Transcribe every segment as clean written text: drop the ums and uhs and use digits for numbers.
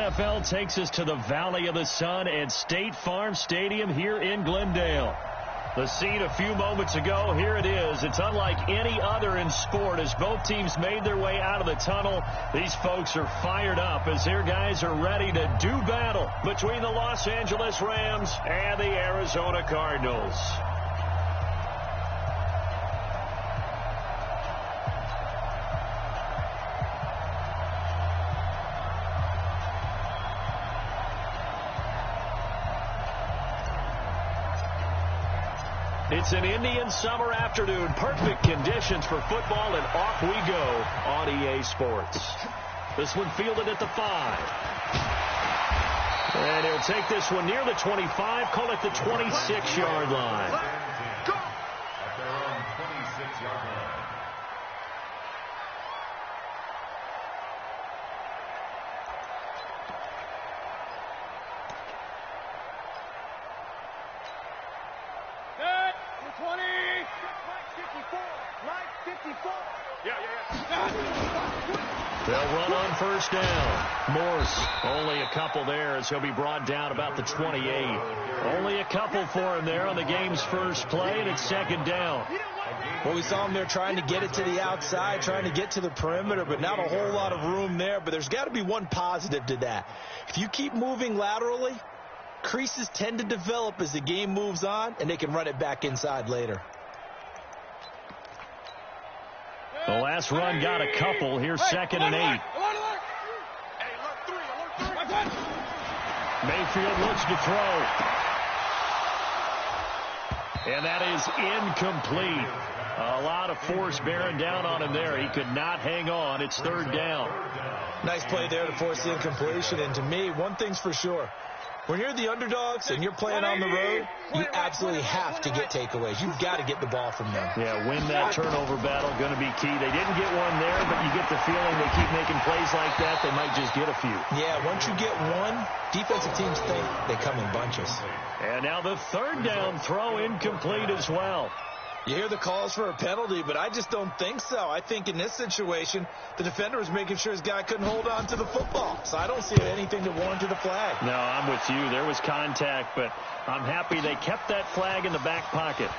NFL takes us to the Valley of the Sun and State Farm Stadium here in Glendale. The scene a few moments ago, here it is. It's unlike any other in sport as both teams made their way out of the tunnel. These folks are fired up as their guys are ready to do battle between the Los Angeles Rams and the Arizona Cardinals. It's an Indian summer afternoon. Perfect conditions for football, and off we go on EA Sports. This one fielded at the 5. And he'll take this one near the 25, call it the 26-yard line. Go! At their own 26-yard line. They'll run on first down. Morse, only a couple there as he'll be brought down about the 28. Only a couple for him there on the game's first play, and it's second down. Well, we saw him there trying to get it to the outside, trying to get to the perimeter, but not a whole lot of room there. But there's got to be one positive to that. If you keep moving laterally, creases tend to develop as the game moves on, and they can run it back inside later. The last run got a couple. Here's second and 8. Mayfield looks to throw. And that is incomplete. A lot of force bearing down on him there. He could not hang on. It's third down. Nice play there to force the incompletion. And to me, one thing's for sure. When you're the underdogs and you're playing on the road, you absolutely have to get takeaways. You've got to get the ball from them. Yeah, win that turnover battle, going to be key. They didn't get one there, but you get the feeling they keep making plays like that, they might just get a few. Yeah, once you get one, defensive teams think they come in bunches. And now the third down throw incomplete as well. You hear the calls for a penalty, but I just don't think so. I think in this situation, the defender was making sure his guy couldn't hold on to the football. So I don't see anything that warranted a flag. No, I'm with you. There was contact, but I'm happy they kept that flag in the back pocket.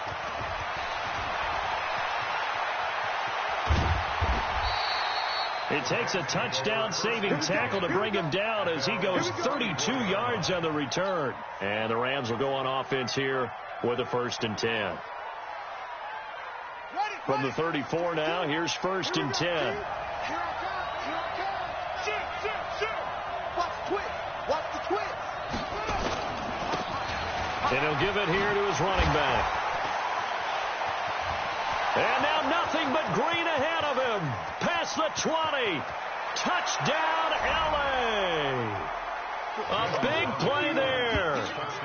It takes a touchdown-saving tackle to bring him down as he goes 32 yards on the return. And the Rams will go on offense here with a 1st and 10. From the 34 now, here's 1st and 10. And he'll give it here to his running back. And now nothing but green ahead of him. Past the 20. Touchdown, L.A. A big play there.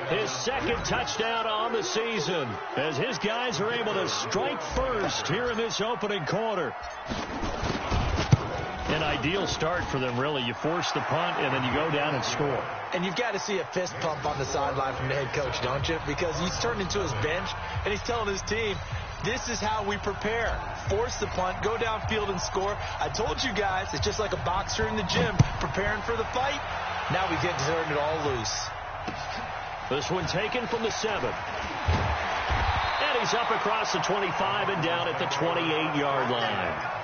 His second touchdown on the season as his guys are able to strike first here in this opening quarter. An ideal start for them, really. You force the punt, and then you go down and score. And you've got to see a fist pump on the sideline from the head coach, don't you? Because he's turned into his bench, and he's telling his team, this is how we prepare. Force the punt, go downfield and score. I told you guys, it's just like a boxer in the gym preparing for the fight. Now we get to turn it all loose. This one taken from the 7. And he's up across the 25 and down at the 28-yard line.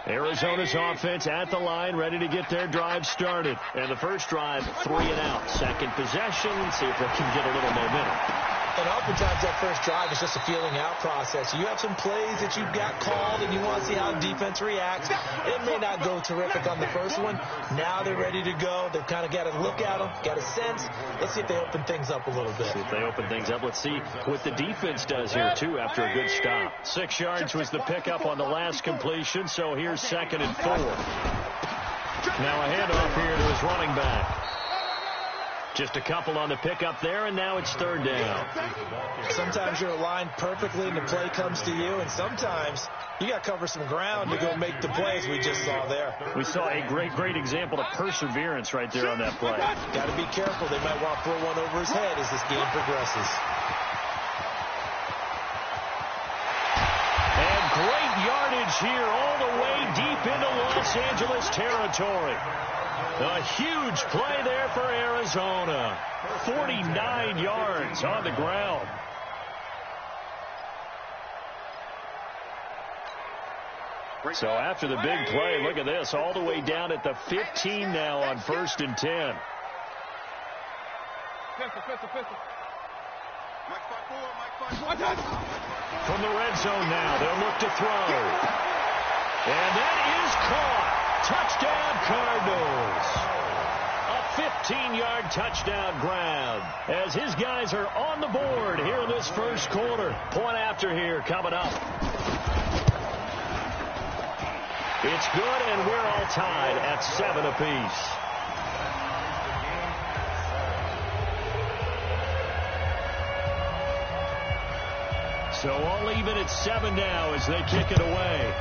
Arizona's offense at the line, ready to get their drive started. And the first drive, 3 and out. Second possession, see if they can get a little momentum. And oftentimes that first drive is just a feeling out process. You have some plays that you've got called and you want to see how the defense reacts. It may not go terrific on the first one. Now they're ready to go. They've kind of got to look at them, got a sense. Let's see if they open things up a little bit. See if they open things up. Let's see what the defense does here, too, after a good stop. 6 yards was the pickup on the last completion, so here's 2nd and 4. Now a handoff here to his running back. Just a couple on the pickup there, and now it's 3rd down. Sometimes you're aligned perfectly and the play comes to you, and sometimes you got to cover some ground to go make the plays we just saw there. We saw a great example of perseverance right there on that play. Got to be careful. They might want to throw one over his head as this game progresses. And great yardage here all the way deep into Los Angeles territory. A huge play there for Arizona. 49 yards on the ground. So after the big play, look at this, all the way down at the 15 now on 1st and 10. From the red zone now, they'll look to throw. And that is caught. Touchdown, Cardinals. A 15-yard touchdown grab as his guys are on the board here in this first quarter. Point after here coming up. It's good, and we're all tied at 7 apiece. So all even at 7 now as they kick it away.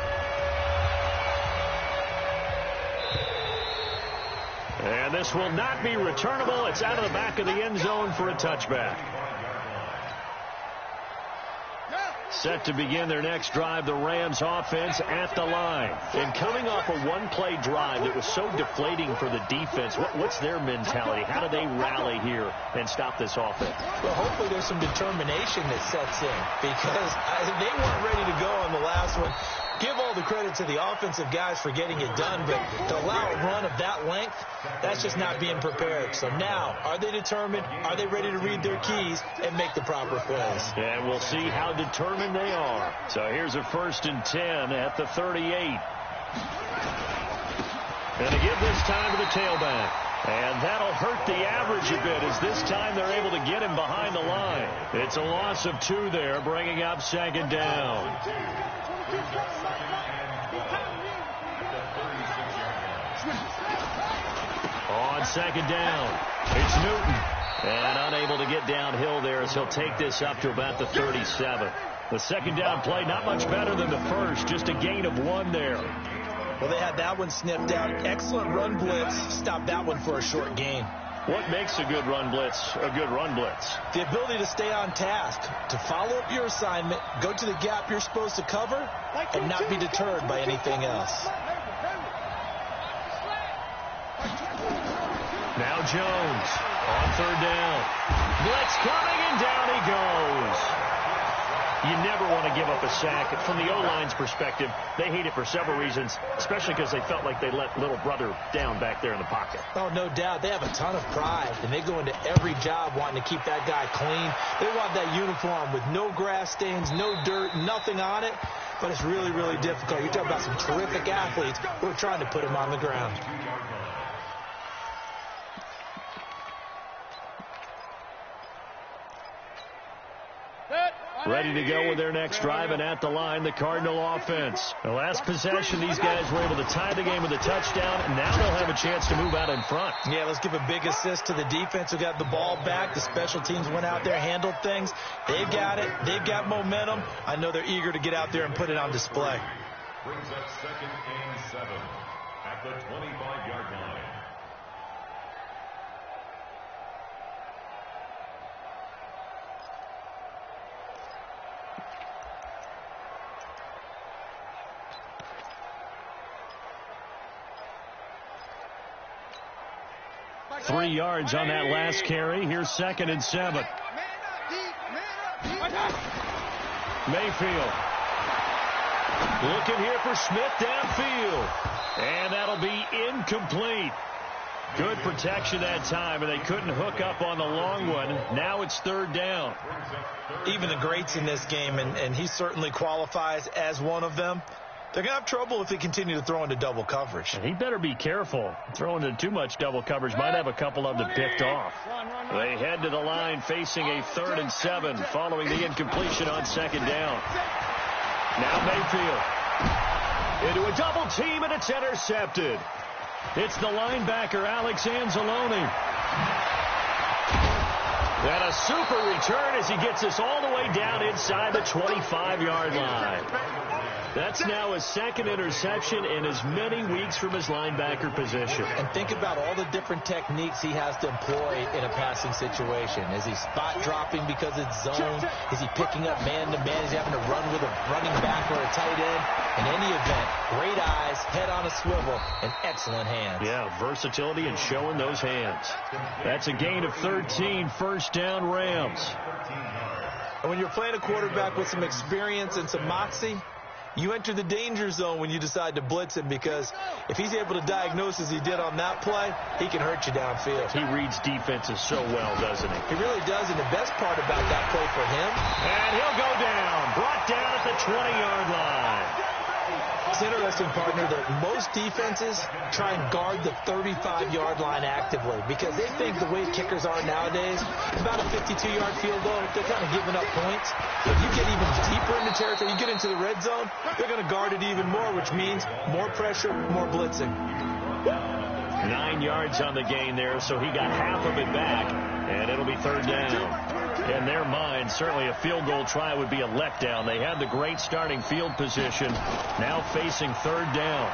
And this will not be returnable. It's out of the back of the end zone for a touchback. Set to begin their next drive, the Rams offense at the line. And coming off a one-play drive that was so deflating for the defense, what's their mentality? How do they rally here and stop this offense? Well, hopefully there's some determination that sets in because they weren't ready to go on the last one. Give all the credit to the offensive guys for getting it done, but to allow a run of that length, that's just not being prepared. So now, are they determined? Are they ready to read their keys and make the proper plays? And we'll see how determined they are. So here's a 1st and 10 at the 38. And to give this time to the tailback. And that'll hurt the average a bit as this time they're able to get him behind the line. It's a loss of 2 there, bringing up 2nd down. On 2nd down, it's Newton. And unable to get downhill there as he'll take this up to about the 37. The 2nd down play, not much better than the first, just a gain of 1 there. Well, they had that one sniffed out. Excellent run blitz. Stopped that one for a short gain. What makes a good run blitz a good run blitz? The ability to stay on task, to follow up your assignment, go to the gap you're supposed to cover, and not be deterred by anything else. Now Jones on 3rd down. Blitz coming, and down he goes. You never want to give up a sack. From the O-line's perspective, they hate it for several reasons, especially because they felt like they let little brother down back there in the pocket. Oh, no doubt. They have a ton of pride, and they go into every job wanting to keep that guy clean. They want that uniform with no grass stains, no dirt, nothing on it. But it's really, really difficult. You're talking about some terrific athletes who are trying to put him on the ground. Ready to go with their next drive, and at the line, the Cardinal offense. The last possession, these guys were able to tie the game with a touchdown, and now they'll have a chance to move out in front. Yeah, let's give a big assist to the defense who got the ball back. The special teams went out there, handled things. They've got it. They've got momentum. I know they're eager to get out there and put it on display. Brings up 2nd and 7 at the 25-yard line. Three yards on that last carry. Here's 2nd and 7. Mayfield. Looking here for Smith downfield. And that'll be incomplete. Good protection that time, and they couldn't hook up on the long one. Now it's third down. Even the greats in this game, and he certainly qualifies as one of them, they're going to have trouble if they continue to throw into double coverage. And he better be careful. Throwing into too much double coverage might have a couple of them picked off. They head to the line facing a 3rd and 7 following the incompletion on 2nd down. Now Mayfield into a double team, and it's intercepted. It's the linebacker, Alex Anzalone. And a super return as he gets us all the way down inside the 25-yard line. That's now his 2nd interception in as many weeks from his linebacker position. And think about all the different techniques he has to employ in a passing situation. Is he spot dropping because it's zone? Is he picking up man-to-man? Is he having to run with a running back or a tight end? In any event, great eyes, head on a swivel, and excellent hands. Yeah, versatility and showing those hands. That's a gain of 13, 1st down Rams. And when you're playing a quarterback with some experience and some moxie, you enter the danger zone when you decide to blitz him, because if he's able to diagnose as he did on that play, he can hurt you downfield. He reads defenses so well, doesn't he? He really does, and the best part about that play for him, and he'll go down, brought down at the 20-yard line. It's interesting, partner, that most defenses try and guard the 35-yard line actively because they think the way kickers are nowadays, about a 52-yard field goal, they're kind of giving up points. If you get even deeper into territory, you get into the red zone, they're going to guard it even more, which means more pressure, more blitzing. 9 yards on the gain there, so he got half of it back, and it'll be 3rd down. In their mind, certainly a field goal try would be a letdown. They had the great starting field position. Now facing 3rd down.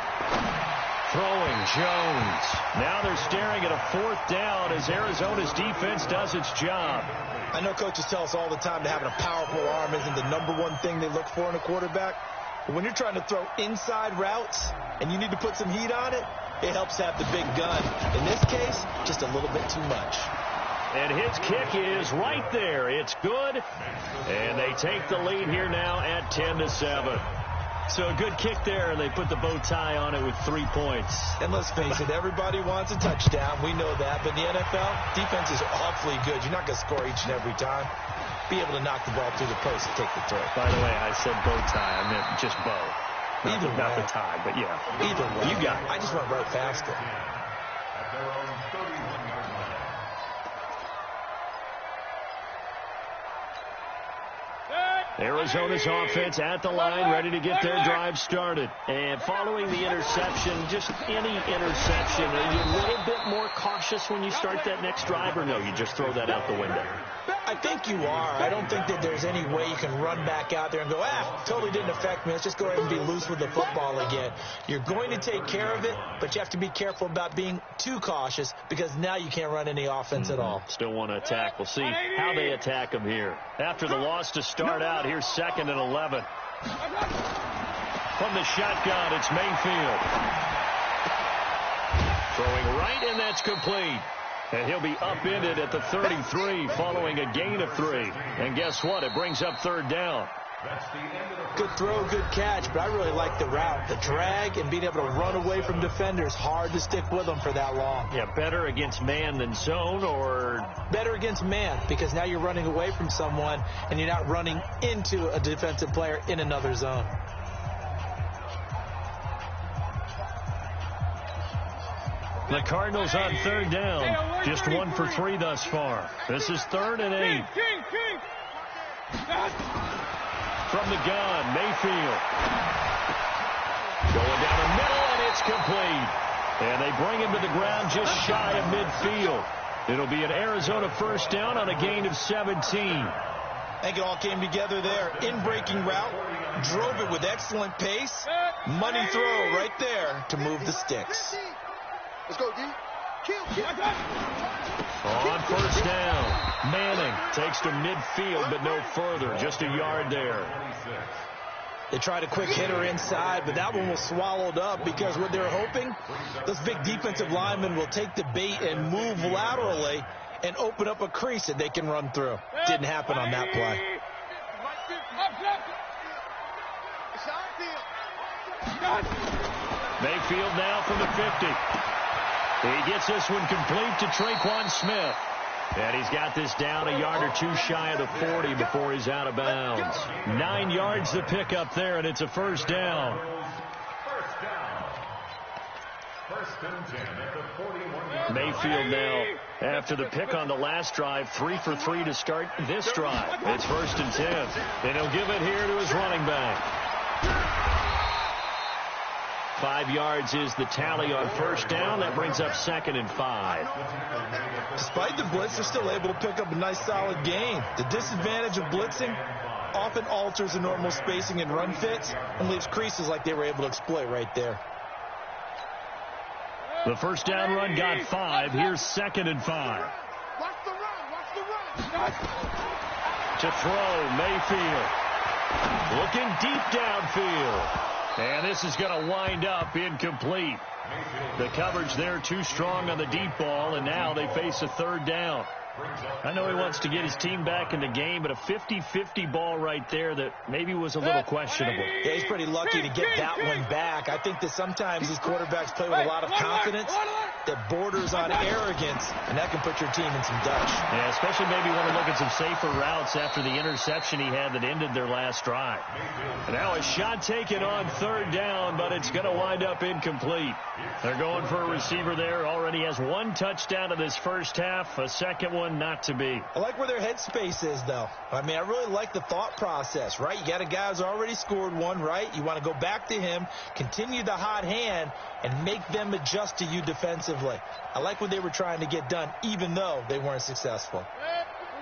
Throwing Jones. Now they're staring at a 4th down as Arizona's defense does its job. I know coaches tell us all the time that having a powerful arm isn't the #1 thing they look for in a quarterback. But when you're trying to throw inside routes and you need to put some heat on it, it helps to have the big gun. In this case, just a little bit too much. And his kick is right there. It's good. And they take the lead here now at 10-7. So a good kick there, and they put the bow tie on it with 3 points. And let's face it, everybody wants a touchdown. We know that. But in the NFL, defense is awfully good. You're not going to score each and every time. Be able to knock the ball through the post and take the throw. By the way, I said bow tie. I meant just bow. Not the tie, but yeah. Either way. You got it. I just went right past it. Arizona's offense at the line, ready to get their drive started. And following the interception, just any interception, are you a little bit more cautious when you start that next drive, or no, you just throw that out the window? I think you are. I don't think that there's any way you can run back out there and go, totally didn't affect me. Let's just go ahead and be loose with the football again. You're going to take care of it, but you have to be careful about being too cautious because now you can't run any offense at all. Still want to attack. We'll see how they attack them here. After the loss to start out, here's 2nd and 11. From the shotgun, it's Mayfield. Throwing right, and that's complete. And he'll be upended at the 33 following a gain of 3. And guess what? It brings up 3rd down. Good throw, good catch, but I really like the route. The drag and being able to run away from defenders, hard to stick with them for that long. Yeah, better against man than zone, or? Better against man, because now you're running away from someone and you're not running into a defensive player in another zone. The Cardinals on 3rd down, just 1 for 3 thus far. This is 3rd and 8. From the gun, Mayfield. Going down the middle, and it's complete. And they bring him to the ground just shy of midfield. It'll be an Arizona 1st down on a gain of 17. I think it all came together there. In-breaking route, drove it with excellent pace. Money throw right there to move the sticks. Let's go, D. On 1st down, Manning takes to midfield, but no further. Just a yard there. They tried a quick hitter inside, but that one was swallowed up because what they're hoping, those big defensive linemen will take the bait and move laterally and open up a crease that they can run through. Didn't happen on that play. Mayfield now from the 50. He gets this one complete to Traquan Smith. And he's got this down a yard or two shy of the 40 before he's out of bounds. 9 yards to pick up there, and it's a first down. Mayfield now, after the pick on the last drive, 3 for 3 to start this drive. It's 1st and 10, and he'll give it here to his running back. 5 yards is the tally on first down. That brings up 2nd and 5. Despite the blitz, they're still able to pick up a nice, solid gain. The disadvantage of blitzing often alters the normal spacing and run fits and leaves creases like they were able to exploit right there. The first down run got 5. Here's 2nd and 5. Watch the run. To throw, Mayfield. Looking deep downfield. And this is going to wind up incomplete. The coverage there too strong on the deep ball, and now they face a 3rd down. I know he wants to get his team back in the game, but a 50-50 ball right there that maybe was a little questionable. Yeah, he's pretty lucky to get that one back. I think that sometimes these quarterbacks play with a lot of confidence that borders on arrogance, and that can put your team in some dutch. Yeah, especially maybe want to look at some safer routes after the interception he had that ended their last drive. And now a shot taken on 3rd down, but it's going to wind up incomplete. They're going for a receiver there. Already has 1 touchdown in this first half, a second one not to be. I like where their headspace is, though. I mean, I really like the thought process, right? You got a guy who's already scored 1, right? You want to go back to him, continue the hot hand, and make them adjust to you defensively. I like what they were trying to get done, even though they weren't successful.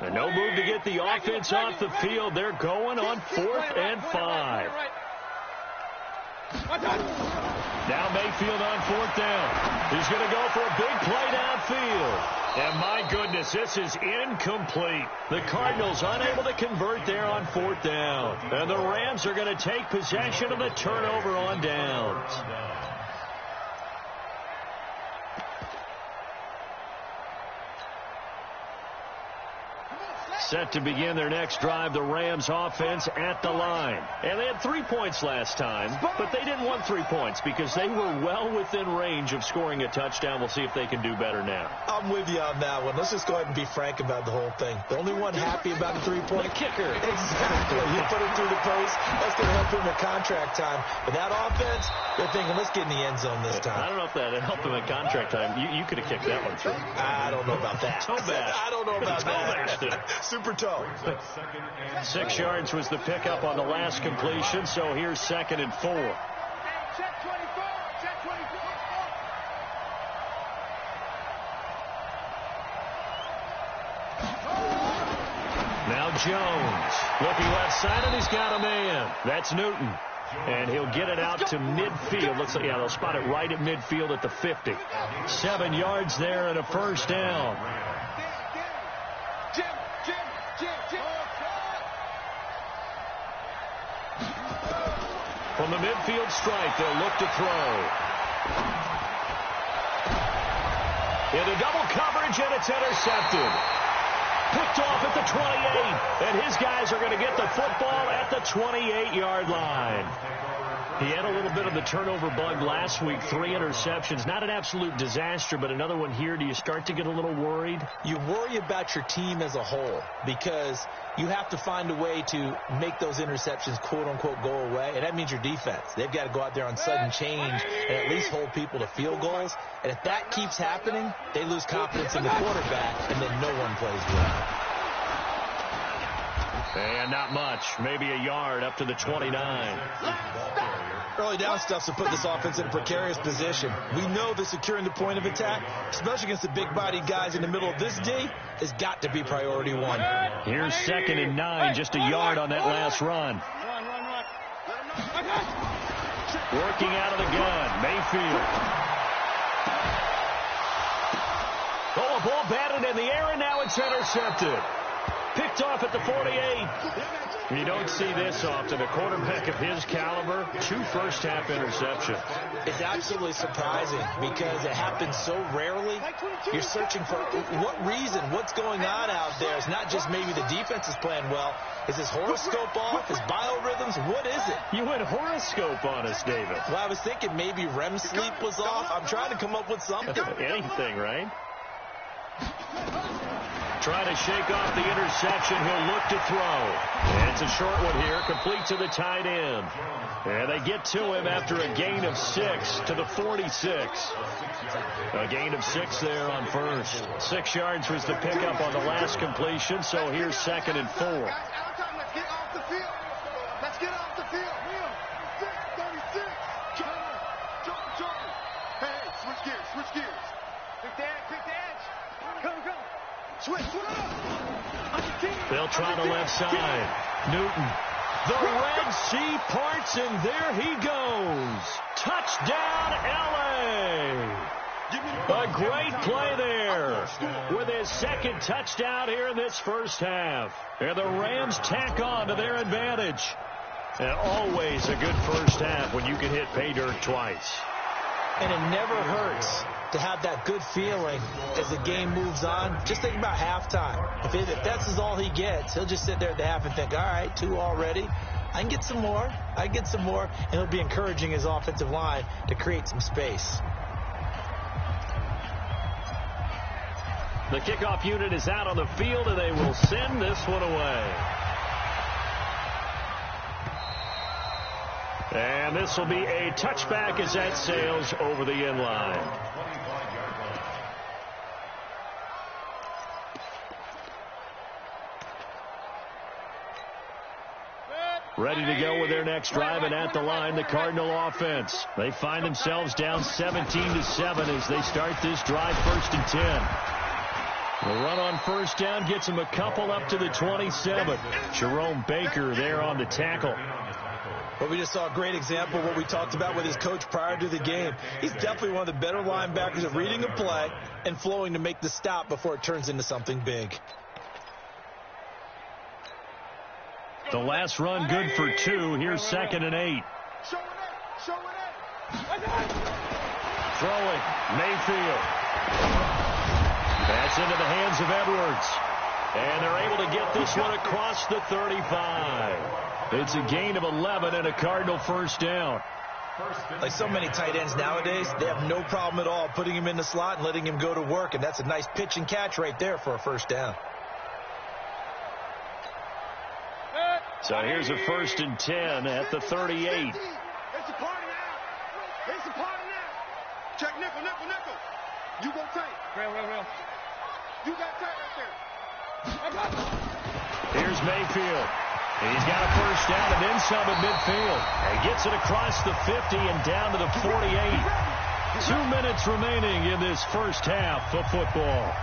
And no move to get the offense off the field. They're going on 4th and 5. Now Mayfield on 4th down. He's going to go for a big play downfield. And my goodness, this is incomplete. The Cardinals unable to convert there on 4th down. And the Rams are going to take possession of the turnover on downs. Set to begin their next drive, the Rams offense at the line. And they had 3 points last time, but they didn't want 3 points because they were well within range of scoring a touchdown. We'll see if they can do better now. I'm with you on that one. Let's just go ahead and be frank about the whole thing. The only one happy about the 3-point kicker. Exactly. You put it through the post. That's going to help him at contract time. But that offense, they're thinking, let's get in the end zone this time. I don't know if that helped him at contract time. You could have kicked that one through. I don't know about that. Toe bash. I don't know about that. Super toe. 6 yards was the pickup on the last completion, so here's 2nd and 4. Check 24. Check 24. Now Jones looking left side, and he's got a man. That's Newton. And he'll get it out to midfield. Looks like, yeah, they'll spot it right at midfield at the 50. 7 yards there and a first down. From the midfield stripe, they'll look to throw. Into double coverage, and it's intercepted. Picked off at the 28, and his guys are going to get the football at the 28-yard line. He had a little bit of the turnover bug last week, 3 interceptions. Not an absolute disaster, but another one here. Do you start to get a little worried? You worry about your team as a whole because you have to find a way to make those interceptions, quote-unquote, go away, and that means your defense. They've got to go out there on sudden change and at least hold people to field goals, and if that keeps happening, they lose confidence in the quarterback, and then no one plays well. And not much. Maybe a yard up to the 29. Early down stuff's to put this offense in a precarious position. We know that securing the point of attack, especially against the big-bodied guys in the middle of this D, has got to be priority 1. Here's 2nd and 9, just a yard on that last run. Working out of the gun, Mayfield. Oh, a ball batted in the air, and now it's intercepted. Picked off at the 48. You don't see this often. A quarterback of his caliber, 2 first-half interceptions. It's absolutely surprising because it happens so rarely. You're searching for what reason, what's going on out there. It's not just maybe the defense is playing well. Is his horoscope off? His biorhythms? What is it? You went horoscope on us, David. Well, I was thinking maybe REM sleep was off. I'm trying to come up with something. Anything, right? Trying to shake off the interception. He'll look to throw. And it's a short one here, complete to the tight end. And they get to him after a gain of 6 to the 46. A gain of 6 there on first. 6 yards was the pickup on the last completion, so here's 2nd and 4. Let's get off the field. Let's get off the field. 36. Jordan. Hey, switch gears. Pick the edge. Come. Switch. They'll try the left side. Newton. The Red Sea parts, and there he goes. Touchdown, L.A. A great play there with his 2nd touchdown here in this first half. And the Rams tack on to their advantage. And always a good first half when you can hit pay dirt twice. And it never hurts to have that good feeling as the game moves on. Just think about halftime. If that's all he gets, he'll just sit there at the half and think, all right, 2 already. I can get some more. And he'll be encouraging his offensive line to create some space. The kickoff unit is out on the field, and they will send this one away. And this will be a touchback as that sails over the end line. Ready to go with their next drive, and at the line, the Cardinal offense. They find themselves down 17-7 as they start this drive, 1st and 10. The run on first down gets them a couple up to the 27. Jerome Baker there on the tackle. But we just saw a great example of what we talked about with his coach prior to the game. He's definitely one of the better linebackers at reading a play and flowing to make the stop before it turns into something big. The last run good for 2. Here's 2nd and 8. Throwing, Mayfield. That's into the hands of Edwards. And they're able to get this one across the 35. It's a gain of 11 and a Cardinal first down. Like so many tight ends nowadays, they have no problem at all putting him in the slot and letting him go to work. And that's a nice pitch and catch right there for a first down. So here's a 1st and 10 at the 38. It's a party now. Check nickel. You go tight. Real. You got tight right there. Here's Mayfield. He's got a first down and then some at midfield. And gets it across the 50 and down to the 48. 2 minutes remaining in this first half of football.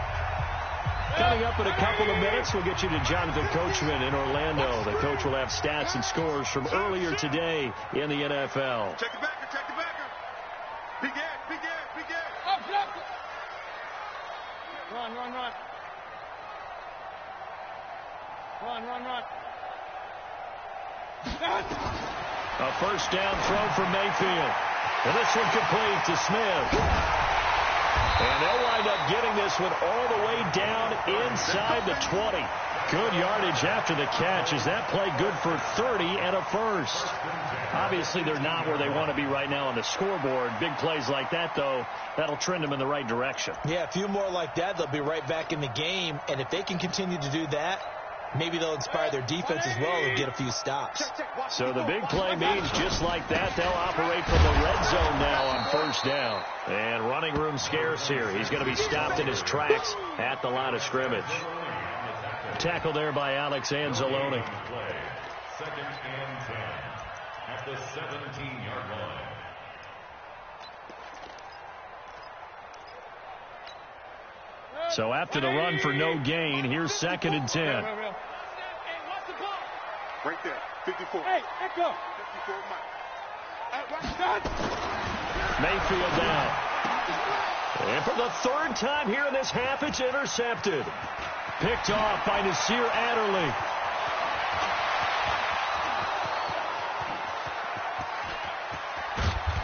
Coming up in a couple of minutes, we'll get you to Jonathan Coachman in Orlando. The coach will have stats and scores from earlier today in the NFL. Check the backer. Big air. Up. Run. A first down throw from Mayfield. And this one complete to Smith. And they'll wind up getting this one all the way down inside the 20. Good yardage after the catch. Is that play good for 30 and a first? Obviously, they're not where they want to be right now on the scoreboard. Big plays like that, though, that'll trend them in the right direction. Yeah, a few more like that, they'll be right back in the game. And if they can continue to do that, maybe they'll inspire their defense as well and get a few stops. So the big play means just like that, they'll operate from the red zone now on first down. And running room scarce here. He's going to be stopped in his tracks at the line of scrimmage. Tackle there by Alex Anzalone. 2nd and 10 at the 17-yard line. So after the run for no gain, here's 2nd and 10. Right there, 54. Hey, let go. 54, Mayfield down. And for the 3rd time here in this half, it's intercepted. picked off by Nasir Adderley.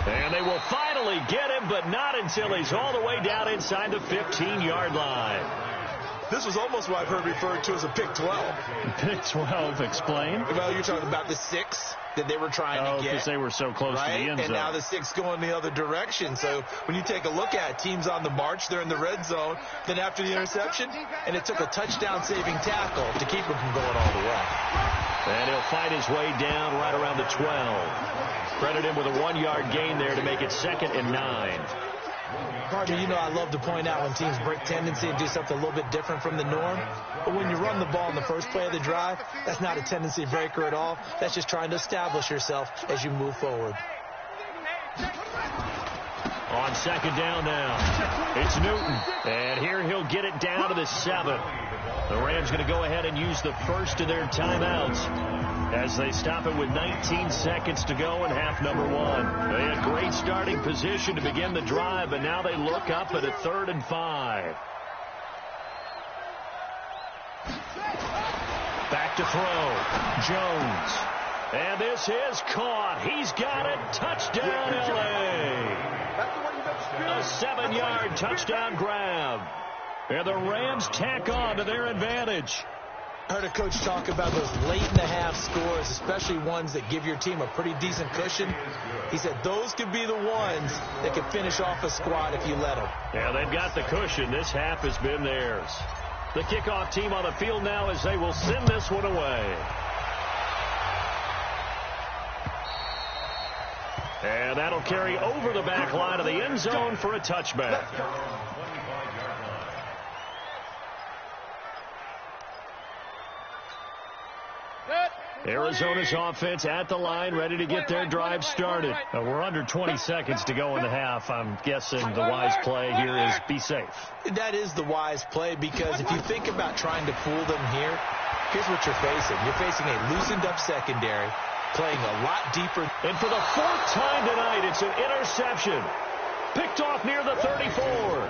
And they will finally get him, but not until he's all the way down inside the 15-yard line. This was almost what I've heard referred to as a pick 12. Pick 12, explain. Well, you're talking about the 6 that they were trying to get. Because they were so close to the end zone. And now the 6 going the other direction. So when you take a look at it, teams on the march, they're in the red zone. Then after the interception, and it took a touchdown-saving tackle to keep him from going all the way. And he'll fight his way down right around the 12. Credit him with a 1-yard gain there to make it 2nd and 9. Carter, you know I love to point out when teams break tendency and do something a little bit different from the norm. But when you run the ball in the first play of the drive, that's not a tendency breaker at all. That's just trying to establish yourself as you move forward. On 2nd down now, it's Newton. And here he'll get it down to the 7. The Rams going to go ahead and use the first of their timeouts as they stop it with 19 seconds to go in half number 1. They had great starting position to begin the drive, but now they look up at a 3rd and 5. Back to throw. Jones. And this is caught. He's got it. Touchdown, L.A. A 7-yard touchdown grab. And the Rams tack on to their advantage. I heard a coach talk about those late-in-the-half scores, especially ones that give your team a pretty decent cushion. He said those could be the ones that could finish off a squad if you let them. Yeah, they've got the cushion. This half has been theirs. The kickoff team on the field now as they will send this one away. And that'll carry over the back line of the end zone for a touchback. Arizona's offense at the line, ready to get their drive started. We're under 20 seconds to go in the half. I'm guessing the wise play here is be safe. That is the wise play, because if you think about trying to fool them here, here's what you're facing. You're facing a loosened-up secondary, playing a lot deeper. And for the 4th time tonight, it's an interception. Picked off near the 34.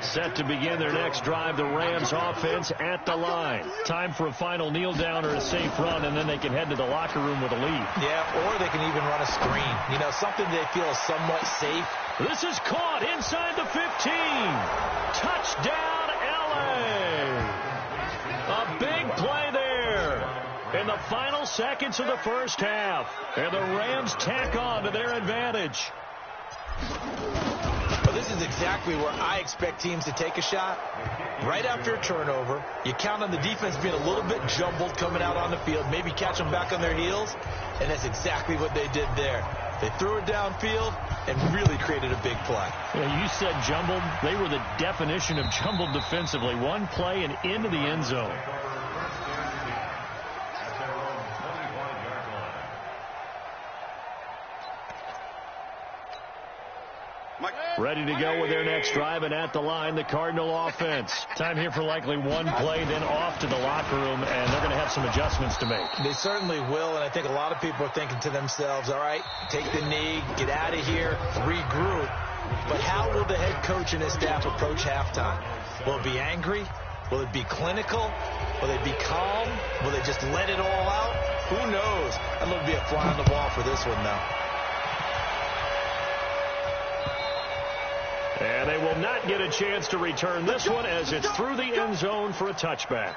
Set to begin their next drive, the Rams offense at the line. Time for a final kneel down or a safe run, and then they can head to the locker room with a lead. Yeah, or they can even run a screen. You know, something they feel is somewhat safe. This is caught inside the 15. Touchdown, L.A. A big play there in the final seconds of the first half. And the Rams tack on to their advantage. Well, this is exactly where I expect teams to take a shot. Right after a turnover, you count on the defense being a little bit jumbled coming out on the field, maybe catch them back on their heels, and that's exactly what they did there. They threw it downfield and really created a big play. Yeah, you said jumbled. They were the definition of jumbled defensively. One play and into the end zone. Ready to go with their next drive, and at the line, the Cardinal offense. Time here for likely one play, then off to the locker room, and they're going to have some adjustments to make. They certainly will, and I think a lot of people are thinking to themselves, all right, take the knee, get out of here, regroup. But how will the head coach and his staff approach halftime? Will it be angry? Will it be clinical? Will they be calm? Will they just let it all out? Who knows? I'd love to be a fly on the wall for this one, though. And they will not get a chance to return this one as it's through the end zone for a touchback.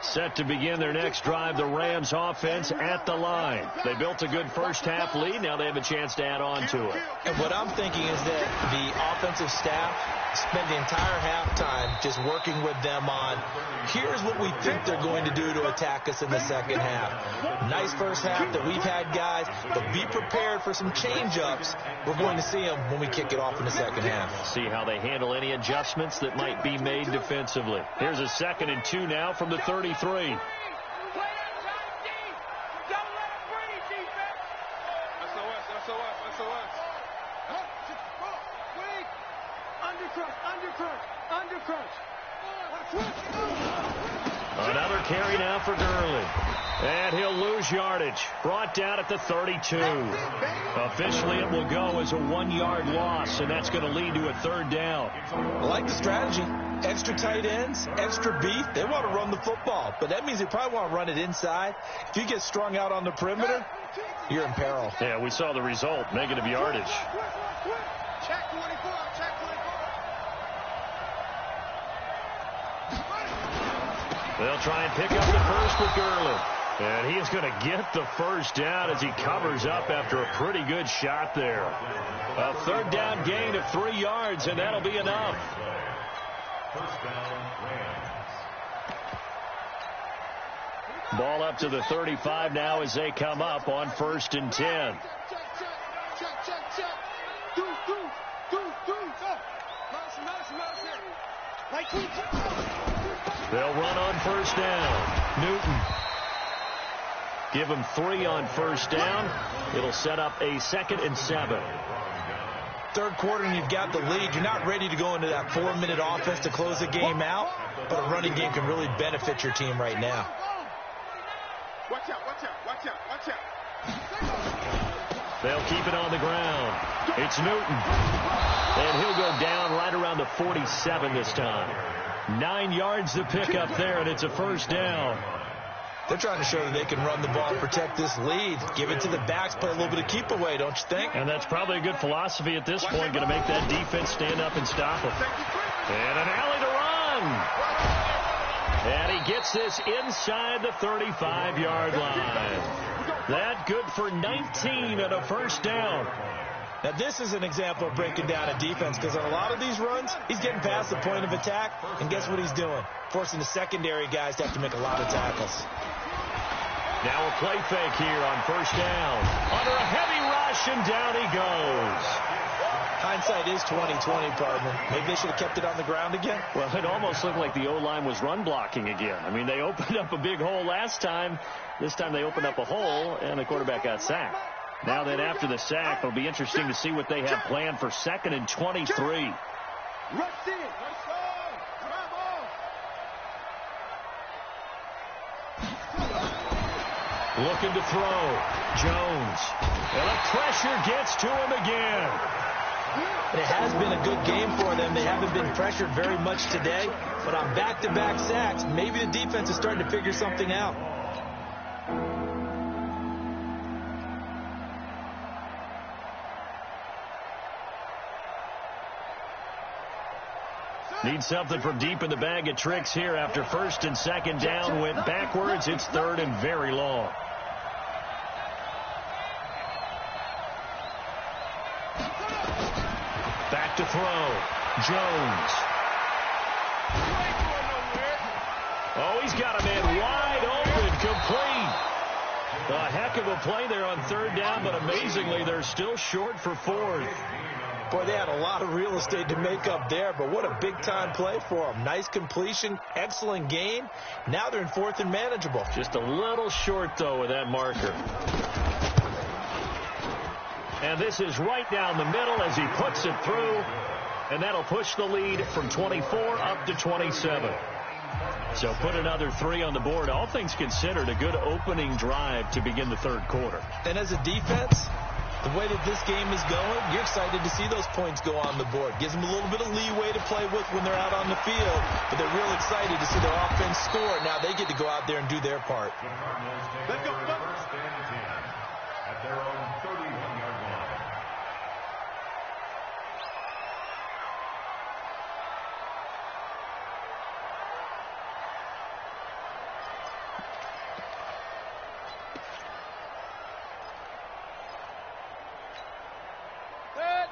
Set to begin their next drive, the Rams offense at the line. They built a good first half lead. Now they have a chance to add on to it. And what I'm thinking is that the offensive staff spent the entire halftime just working with them on, here's what we think they're going to do to attack us in the second half. Nice first half that we've had, guys, but be prepared for some change-ups. We're going to see them when we kick it off in the second half. See how they handle any adjustments that might be made defensively. Here's a 2nd and 2 now from the 33. Another carry now for Gurley. And he'll lose yardage. Brought down at the 32. Officially, it will go as a 1-yard loss, and that's going to lead to a 3rd down. I like the strategy. Extra tight ends, extra beef. They want to run the football, but that means they probably want to run it inside. If you get strung out on the perimeter, you're in peril. Yeah, we saw the result, negative yardage. Check 24, check 24. They'll try and pick up the first with Gurley. And he is going to get the first down as he covers up after a pretty good shot there. A 3rd down gain of 3 yards, and that'll be enough. First down, Rams. Ball up to the 35 now as they come up on 1st and 10. Check. Do. They'll run on 1st down. Newton. Give him 3 on 1st down. It'll set up a 2nd and 7. 3rd quarter and you've got the lead. You're not ready to go into that 4-minute offense to close the game out, but a running game can really benefit your team right now. Watch out. They'll keep it on the ground. It's Newton. And he'll go down right around the 47 this time. 9 yards to pick up there, and it's a 1st down. They're trying to show that they can run the ball, protect this lead, give it to the backs, play a little bit of keep away, don't you think? And that's probably a good philosophy at this point, going to make that defense stand up and stop them. And an alley to run. And he gets this inside the 35-yard line. That good for 19 and a 1st down. Now, this is an example of breaking down a defense because on a lot of these runs, he's getting past the point of attack, and guess what he's doing? Forcing the secondary guys to have to make a lot of tackles. Now a play fake here on 1st down. Under a heavy rush, and down he goes. Hindsight is 20/20, partner. Maybe they should have kept it on the ground again. Well, it almost looked like the O-line was run blocking again. I mean, they opened up a big hole last time. This time they opened up a hole, and the quarterback got sacked. Now then, after the sack, it'll be interesting to see what they have planned for 2nd and 23. Looking to throw. Jones. And the pressure gets to him again. It has been a good game for them. They haven't been pressured very much today. But on back-to-back sacks, maybe the defense is starting to figure something out. Need something from deep in the bag of tricks here after 1st and 2nd down. Went backwards. It's 3rd and very long. Back to throw. Jones. Oh, he's got a man wide open. Complete. A heck of a play there on 3rd down, but amazingly, they're still short for 4th. Boy, they had a lot of real estate to make up there, but what a big-time play for them. Nice completion, excellent gain. Now they're in 4th and manageable. Just a little short, though, with that marker. And this is right down the middle as he puts it through, and that'll push the lead from 24 up to 27. So put another 3 on the board. All things considered, a good opening drive to begin the 3rd quarter. And as a defense, the way that this game is going, you're excited to see those points go on the board. Gives them a little bit of leeway to play with when they're out on the field, but they're real excited to see their offense score. Now they get to go out there and do their part. Let's go. 1st and 10 at their own 31-yard line.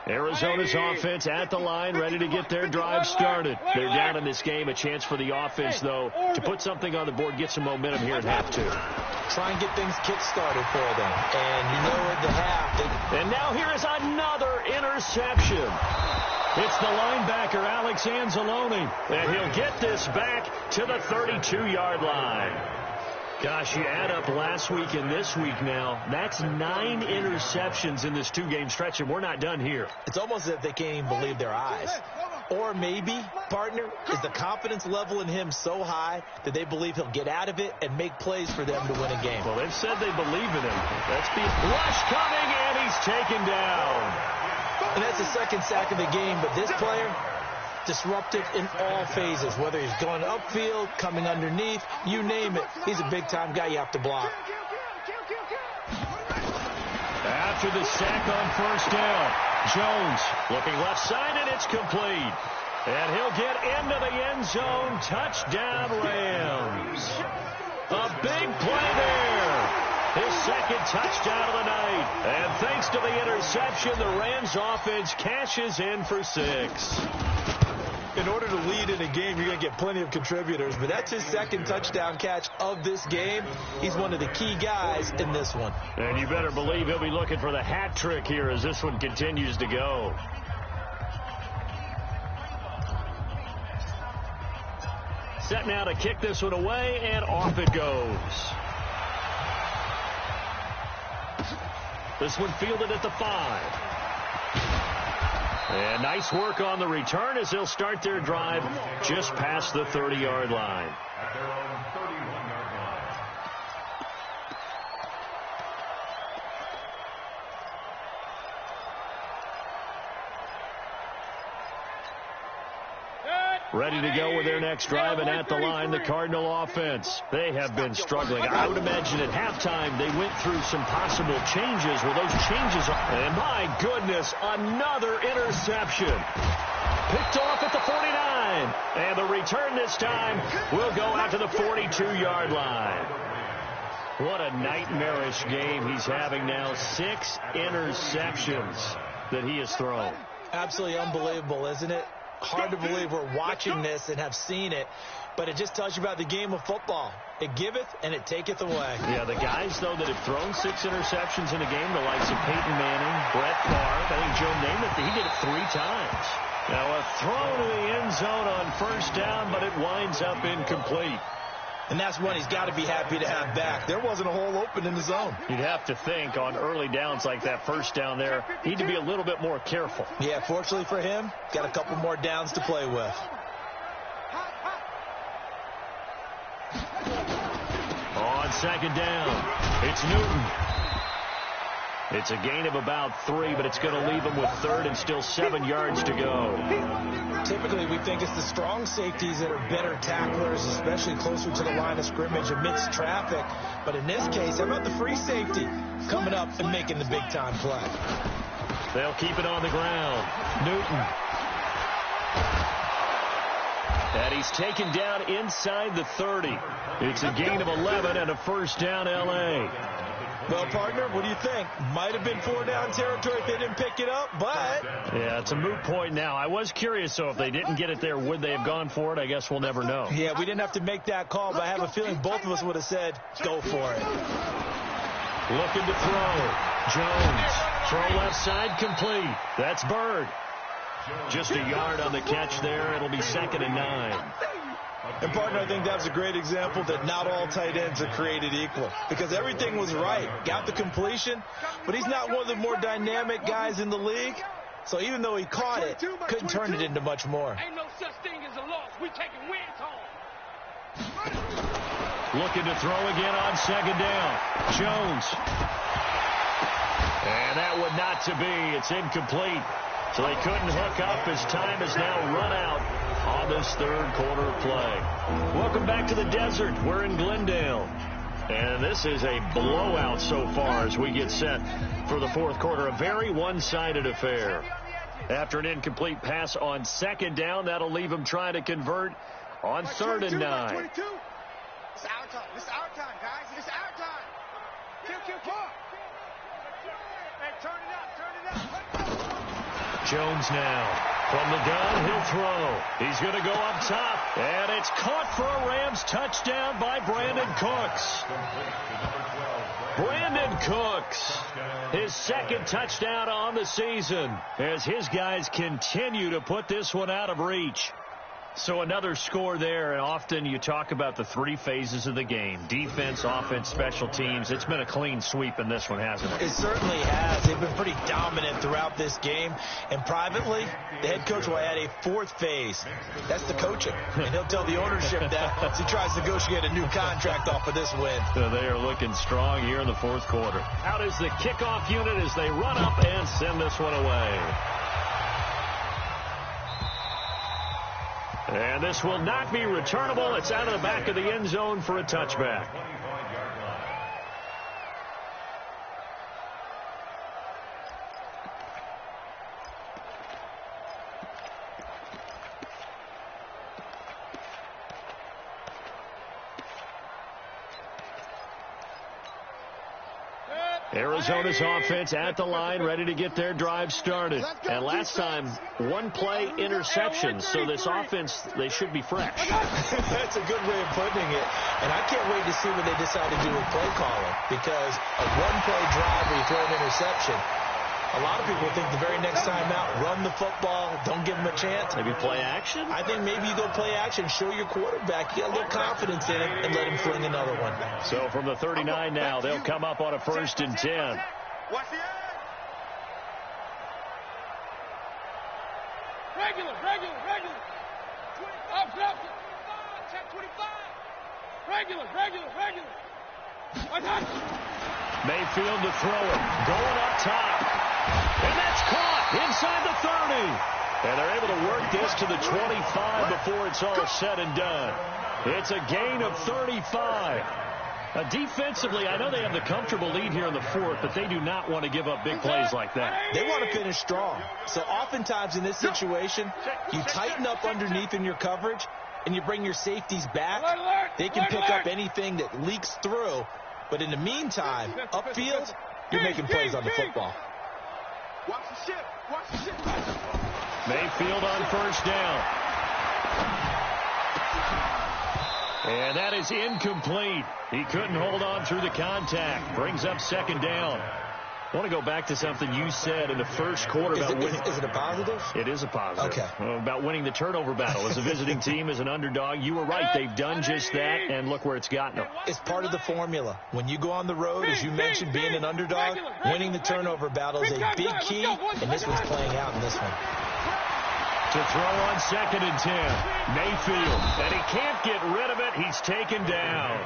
Arizona's offense at the line, ready to get their drive started. They're down in this game. A chance for the offense, though, to put something on the board, get some momentum here at half 2. Try and get things kick-started for them. And you know at the half. And now here is another interception. It's the linebacker, Alex Anzalone. And he'll get this back to the 32-yard line. Gosh, you add up last week and this week now, that's 9 interceptions in this 2-game stretch, and we're not done here. It's almost as if they can't even believe their eyes. Or maybe, partner, is the confidence level in him so high that they believe he'll get out of it and make plays for them to win a game. Well, they've said they believe in him. That's the rush coming, and he's taken down. And that's the second sack of the game, but this player, disruptive in all phases, whether he's going upfield, coming underneath, you name it. He's a big-time guy you have to block. After the sack on first down, Jones looking left side, and it's complete. And he'll get into the end zone. Touchdown, Rams. A big play there. His second touchdown of the night. And thanks to the interception, the Rams offense cashes in for 6. In order to lead in a game, you're going to get plenty of contributors, but that's his second touchdown catch of this game. He's one of the key guys in this one. And you better believe he'll be looking for the hat trick here as this one continues to go. Set now to kick this one away, and off it goes. This one fielded at the 5. And nice work on the return as they'll start their drive just past the 30-yard line. At their own 31-yard line. Ready to go with their next drive, and at the line, the Cardinal offense. They have been struggling. I would imagine at halftime they went through some possible changes. Well, those changes are... And my goodness, another interception. Picked off at the 49. And the return this time will go out to the 42-yard line. What a nightmarish game he's having now. 6 interceptions that he has thrown. Absolutely unbelievable, isn't it? Hard to believe we're watching this and have seen it, but it just tells you about the game of football. It giveth and it taketh away. Yeah, the guys, though, that have thrown 6 interceptions in a game, the likes of Peyton Manning, Brett Favre, I think Joe Namath, he did it 3 times. Now a throw to the end zone on first down, but it winds up incomplete. And that's one he's got to be happy to have back. There wasn't a hole open in the zone. You'd have to think on early downs like that first down there, need to be a little bit more careful. Yeah, fortunately for him, got a couple more downs to play with. On second down, it's Newton. It's a gain of about 3, but it's going to leave him with 3rd and still 7 yards to go. Typically, we think it's the strong safeties that are better tacklers, especially closer to the line of scrimmage amidst traffic. But in this case, how about the free safety coming up and making the big-time play? They'll keep it on the ground. Newton. And he's taken down inside the 30. It's a gain of 11 and a first down, L.A. Well, partner, what do you think? Might have been 4-down territory if they didn't pick it up, but... Yeah, it's a moot point now. I was curious, though, if they didn't get it there, would they have gone for it? I guess we'll never know. Yeah, we didn't have to make that call, but I have a feeling both of us would have said, go for it. Looking to throw. Jones. Throw left side complete. That's Bird. Just a yard on the catch there. It'll be 2nd and 9. And, partner, I think that was a great example that not all tight ends are created equal. Because everything was right. Got the completion, but he's not one of the more dynamic guys in the league. So even though he caught it, couldn't turn it into much more. Ain't no such thing as a loss. We taking wins home. Looking to throw again on second down. Jones. And that would not to be. It's incomplete. So they couldn't hook up as time has now run out on this 3rd quarter play. Welcome back to the desert. We're in Glendale. And this is a blowout so far as we get set for the 4th quarter. A very one-sided affair. After an incomplete pass on second down, that'll leave him trying to convert on 3rd and 9. It's our time. It's our time, guys. It's our time. Kill. Hey, turn it up. Jones now. From the gun, he'll throw. He's going to go up top. And it's caught for a Rams touchdown by Brandon Cooks. Brandon Cooks, his 2nd touchdown on the season as his guys continue to put this one out of reach. So another score there, and often you talk about the three phases of the game: defense, offense, special teams. It's been a clean sweep in this one, hasn't it? It certainly has. They've been pretty dominant throughout this game. And privately, the head coach will add a fourth phase. That's the coaching. And he'll tell the ownership that as he tries to negotiate a new contract off of this win. So they are looking strong here in the fourth quarter. Out is the kickoff unit as they run up and send this one away. And this will not be returnable. It's out of the back of the end zone for a touchback. Arizona's offense at the line, ready to get their drive started. And last time, one play interception. So this offense, they should be fresh. That's a good way of putting it. And I can't wait to see what they decide to do with play calling. Because a one-play drive where you throw an interception, a lot of people think the very next time out, run the football, don't give them a chance. Maybe play action? I think maybe you go play action, show your quarterback, get a little confidence in it, and let him fling another one. So from the 39 now, they'll come up on a 1st and 10. Watch the end. Regular. Up. Check 25. Regular. Mayfield to throw it. Going up top. And that's caught inside the 30. And they're able to work this to the 25 before it's all said and done. It's a gain of 35. Defensively, I know they have the comfortable lead here in the fourth, but they do not want to give up big plays like that. They want to finish strong. So oftentimes in this situation, you tighten up underneath in your coverage, and you bring your safeties back. They can pick up anything that leaks through. But in the meantime, upfield, you're making plays on the football. Watch the ship. Mayfield on 1st down. And that is incomplete. He couldn't hold on through the contact. Brings up 2nd down. I want to go back to something you said in the first quarter about winning. Is it a positive? It is a positive. Okay. About winning the turnover battle as a visiting team, as an underdog. You were right. They've done just that, and look where it's gotten them. It's part of the formula. When you go on the road, as you mentioned, being an underdog, winning the turnover battle is a big key, and this one's playing out in this one. To throw on 2nd and 10. Mayfield, and he can't get rid of it. He's taken down.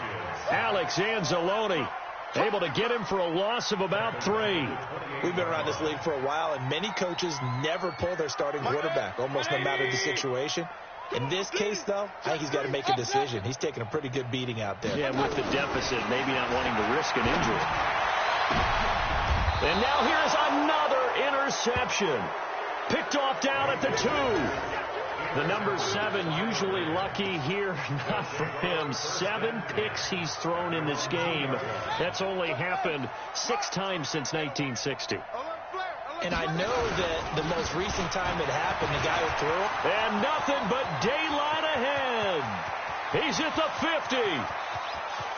Alex Anzalone able to get him for a loss of about 3. We've been around this league for a while, and many coaches never pull their starting quarterback, almost no matter the situation. In this case, though, I think he's got to make a decision. He's taking a pretty good beating out there. Yeah, with the deficit, maybe not wanting to risk an injury. And now here's another interception. Picked off down at the 2. The number 7 usually lucky here. Not for him. 7 picks he's thrown in this game. That's only happened 6 times since 1960. And I know that the most recent time it happened, the guy who threw it. And nothing but daylight ahead. He's at the 50.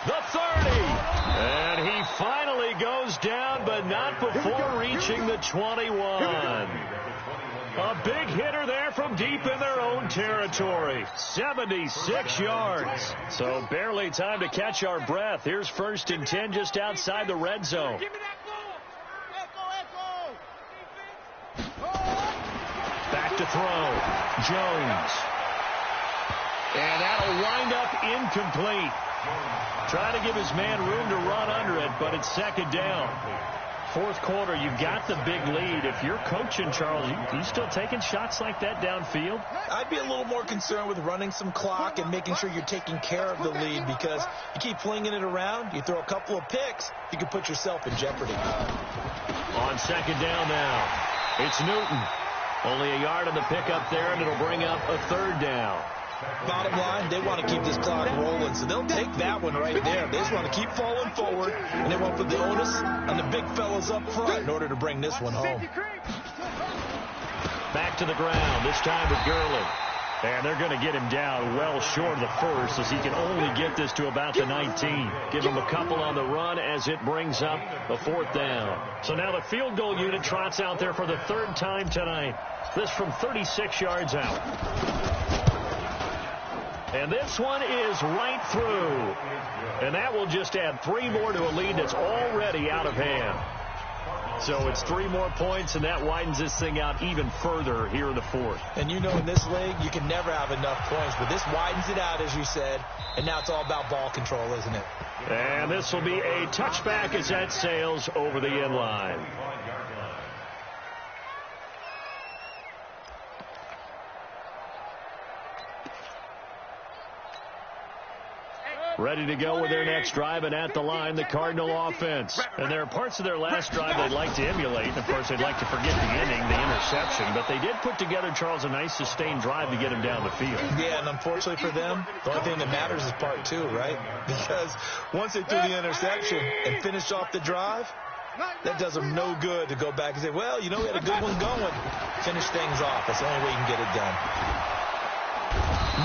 The 30. And he finally goes down, but not before reaching the 21. A big hitter there from deep in their own territory. 76 yards. So barely time to catch our breath. Here's 1st and 10 just outside the red zone. Back to throw. Jones. And that'll wind up incomplete. Trying to give his man room to run under it, but it's 2nd down. Fourth quarter, you've got the big lead. If you're coaching, Charles, you still taking shots like that downfield? I'd be a little more concerned with running some clock and making sure you're taking care of the lead, because you keep flinging it around, you throw a couple of picks, you can put yourself in jeopardy. On 2nd down now, it's Newton. Only a yard on the pickup there, and it'll bring up a 3rd down. Bottom line, they want to keep this clock rolling, so they'll take that one right there. They just want to keep falling forward, and they want to put the onus on the big fellas up front in order to bring this one home. Back to the ground, this time with Gurley. And they're going to get him down well short of the 1st, as he can only get this to about the 19. Give him a couple on the run as it brings up the 4th down. So now the field goal unit trots out there for the 3rd time tonight. This from 36 yards out. And this one is right through. And that will just add 3 more to a lead that's already out of hand. So it's 3 more points, and that widens this thing out even further here in the 4th. And you know in this league, you can never have enough points, but this widens it out, as you said, and now it's all about ball control, isn't it? And this will be a touchback as that sails over the end line. Ready to go with their next drive, and at the line, the Cardinal offense. And there are parts of their last drive they'd like to emulate. And of course, they'd like to forget the inning, the interception. But they did put together, Charles, a nice sustained drive to get him down the field. Yeah, and unfortunately for them, the only thing that matters is part 2, right? Because once they threw the interception and finished off the drive, that does them no good to go back and say, well, you know, we had a good one going. Finish things off. That's the only way you can get it done.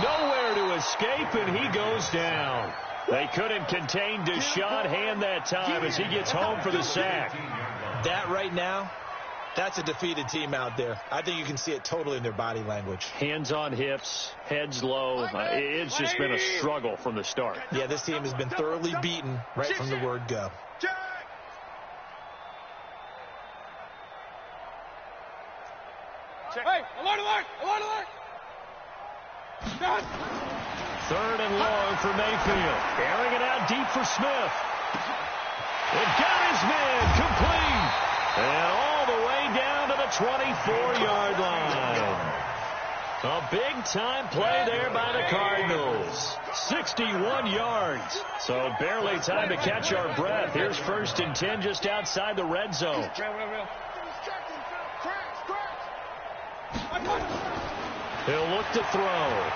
Nowhere to escape, and he goes down. They couldn't contain Deshaun Hand that time as he gets home for the sack. That right now, that's a defeated team out there. I think you can see it totally in their body language. Hands on hips, heads low. It's just been a struggle from the start. Yeah, this team has been thoroughly beaten right from the word go. Hey, alert, alert, alert, alert. Stop. 3rd and long for Mayfield. Airing it out deep for Smith. It got his man complete. And all the way down to the 24-yard line. A big-time play there by the Cardinals. 61 yards. So barely time to catch our breath. Here's 1st and 10 just outside the red zone. He'll look to throw.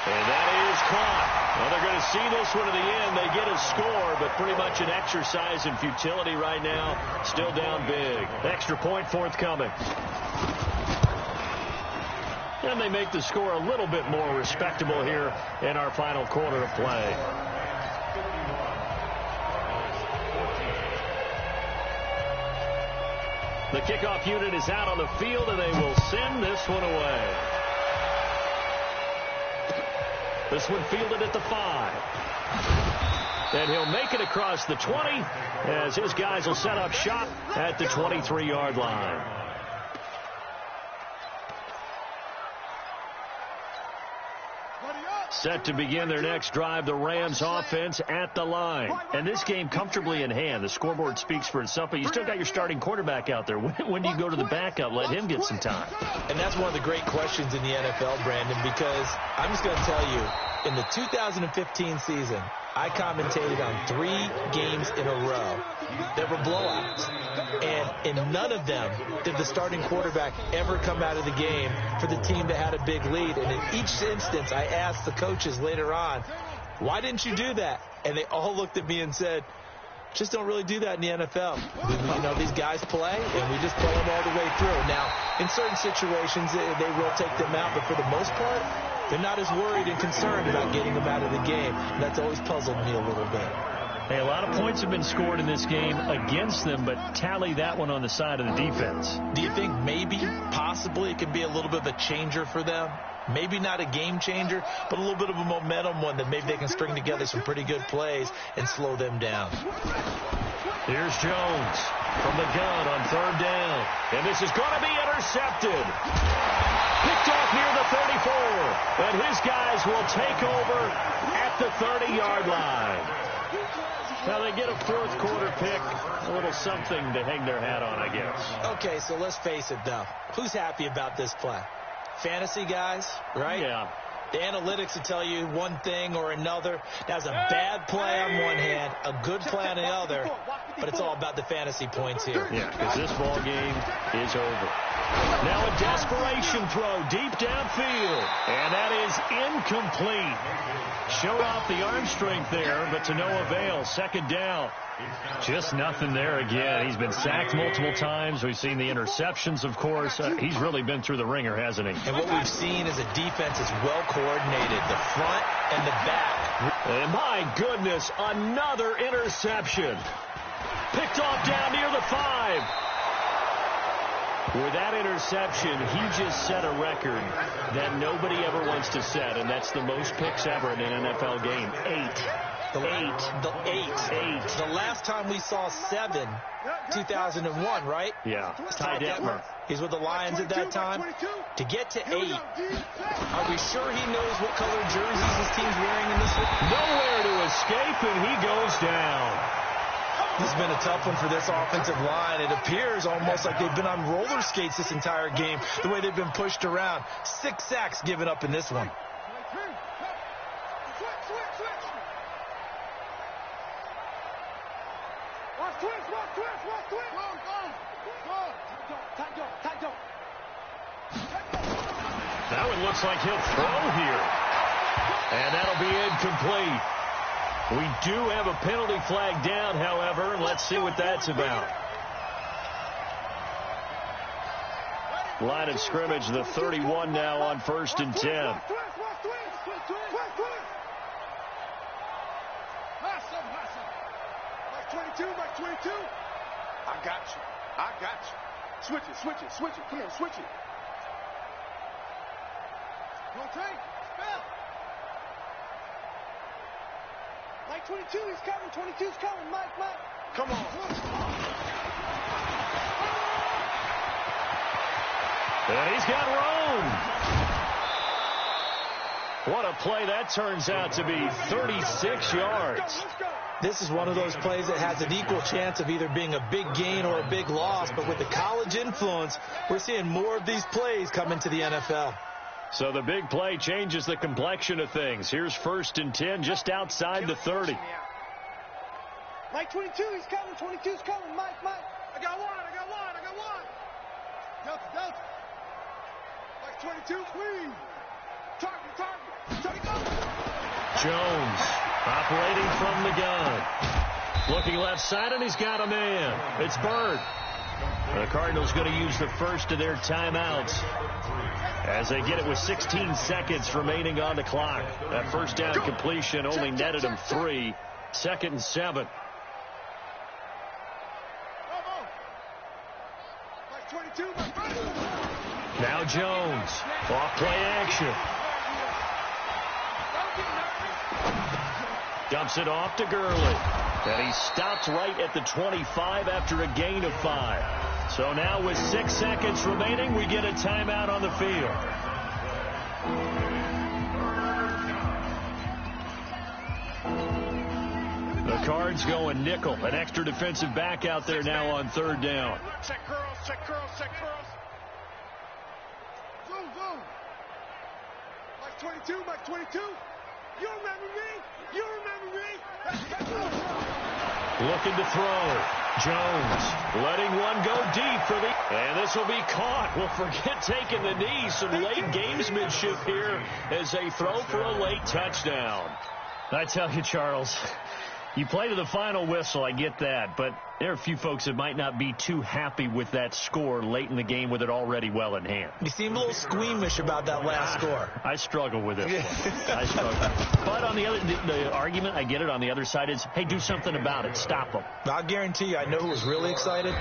And that is caught. Well, they're going to see this one to the end. They get a score, but pretty much an exercise in futility right now. Still down big. Extra point forthcoming. And they make the score a little bit more respectable here in our final quarter of play. The kickoff unit is out on the field, and they will send this one away. This one fielded at the 5. And he'll make it across the 20 as his guys will set up shop at the 23-yard line. Set to begin their next drive, the Rams offense at the line. And this game comfortably in hand. The scoreboard speaks for itself, but you still got your starting quarterback out there. When do you go to the backup? Let him get some time. And that's one of the great questions in the NFL, Brandon, because I'm just going to tell you, in the 2015 season, I commentated on 3 games in a row that were blowouts. And in none of them did the starting quarterback ever come out of the game for the team that had a big lead. And in each instance, I asked the coaches later on, why didn't you do that? And they all looked at me and said, just don't really do that in the NFL. You know, these guys play, and we just play them all the way through. Now, in certain situations, they will take them out, but for the most part, they're not as worried and concerned about getting them out of the game. And that's always puzzled me a little bit. Hey, a lot of points have been scored in this game against them, but tally that one on the side of the defense. Do you think maybe, possibly, it could be a little bit of a changer for them? Maybe not a game changer, but a little bit of a momentum one that maybe they can string together some pretty good plays and slow them down. Here's Jones from the gun on 3rd down. And this is going to be intercepted. Picked off near the 34. And his guys will take over at the 30-yard line. Now they get a 4th quarter pick, a little something to hang their hat on, I guess. Okay, so let's face it, though. Who's happy about this play? Fantasy guys, right? Yeah. The analytics will tell you one thing or another. That's a bad play on one hand, a good play on the other, but it's all about the fantasy points here. Yeah, because this ball game is over. Now a desperation throw deep downfield, and that is incomplete. Showed off the arm strength there, but to no avail. 2nd down. Just nothing there again. He's been sacked multiple times. We've seen the interceptions, of course. He's really been through the ringer, hasn't he? And what we've seen is a defense is well coordinated, the front and the back. And my goodness, another interception. Picked off down near the 5. With that interception, he just set a record that nobody ever wants to set, and that's the most picks ever in an NFL game. 8. The last time we saw 7, 2001, right? Yeah, Ty Detmer. He's with the Lions at that time. To get to 8, are we sure he knows what color jerseys his team's wearing in this one? Nowhere to escape, and he goes down. This has been a tough one for this offensive line. It appears almost like they've been on roller skates this entire game, the way they've been pushed around. 6 sacks given up in this one. Now it looks like he'll throw here. And that'll be incomplete. We do have a penalty flag down, however. Let's see what that's about. Line of scrimmage, the 31 now on 1st and 10. Mike 22. I got you. Switch it. Come on, switch it. Rotate. Spell. Mike 22, he's coming. 22's coming. Mike. Come on. And he's got room. What a play that turns out to be. 36 yards. This is one of those plays that has an equal chance of either being a big gain or a big loss. But with the college influence, we're seeing more of these plays come into the NFL. So the big play changes the complexion of things. Here's 1st and 10 just outside the 30. Mike 22, he's coming. 22's coming. Mike. I got one. Delta. Mike 22, clean. Target. Jones operating from the gun. Looking left side, and he's got a man. It's Bird. The Cardinals going to use the first of their timeouts as they get it with 16 seconds remaining on the clock. That first down completion only netted them 3. 2nd and 7. Now Jones. Off play action. Dumps it off to Gurley. And he stops right at the 25 after a gain of 5. So now with 6 seconds remaining, we get a timeout on the field. The Cards going nickel. An extra defensive back out there now on 3rd down. Check curls. Mike 22. You remember me? Looking to throw. Jones letting one go deep for the... And this will be caught. Well, forget taking the knee. Some late gamesmanship here as they throw for a late touchdown. I tell you, Charles, you play to the final whistle, I get that, but there are a few folks that might not be too happy with that score late in the game with it already well in hand. You seem a little squeamish about that last score. I struggle with it. I struggle. But on the argument, I get it, on the other side is, hey, do something about it. Stop them. I'll guarantee you, I know who was really excited.